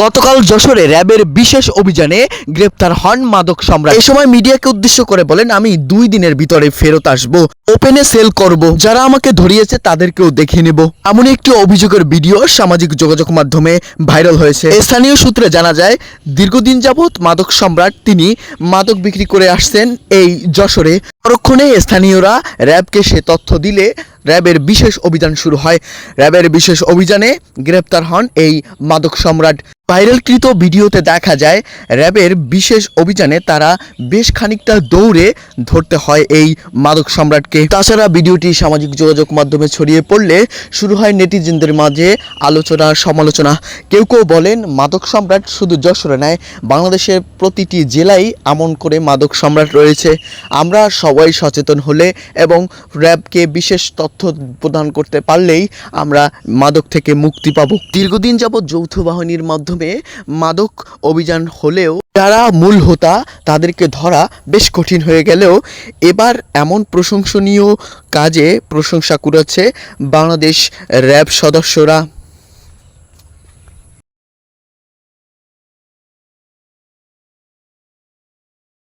গতকাল যশোরে র্যাবের বিশেষ অভিযানে গ্রেপ্তার হন মাদক সম্রাট। এই সময় মিডিয়াকে উদ্দেশ্য করে বলেন, আমি 2 দিনের ভিতরে ফেরত আসব, ওপেনে সেল করব, যারা আমাকে ধরিয়েছে তাদেরকেও দেখে নেব। এমন একটি অভিযোগের ভিডিও সামাজিক যোগাযোগ মাধ্যমে ভাইরাল হয়েছে। স্থানীয় সূত্রে জানা যায়, দীর্ঘদিন যাবৎ মাদক সম্রাট তিনি মাদক বিক্রি করে আসছেন এই যশোরে। পরক্ষণে স্থানীয়রা র্যাবকে সে তথ্য দিলে র্যাবের বিশেষ অভিযান শুরু হয়। র্যাবের বিশেষ অভিযানে গ্রেপ্তার হন এই মাদক সম্রাট। ভাইরালকৃত ভিডিওতে দেখা যায় র্যাবের বিশেষ অভিযানে তারা বেশ খানিকটা দৌড়ে ধরতে হয় এই মাদক সম্রাটকে। তাছাড়া ভিডিওটি সামাজিক যোগাযোগ মাধ্যমে ছড়িয়ে পড়লে শুরু হয় নেটিজেনদের মাঝে আলোচনা সমালোচনা। কেউ কেউ বলেন, মাদক সম্রাট শুধু যশোরে নয়, বাংলাদেশের প্রতিটি জেলায় এমন করে মাদক সম্রাট রয়েছে। আমরা সবাই সচেতন হলে এবং র্যাবকে বিশেষ তথ্য প্রদান করতে পারলেই আমরা মাদক থেকে মুক্তি পাব। দীর্ঘদিন যাবৎ যৌথ বাহিনীর মাধ্যমে মাদক অভিযান হলেও যারা মূল হোতা তাদেরকে ধরা বেশ কঠিন হয়ে গেলেও এবার এমন প্রশংসনীয় কাজে প্রশংসা করেছে বাংলাদেশ র্যাব সদস্যরা।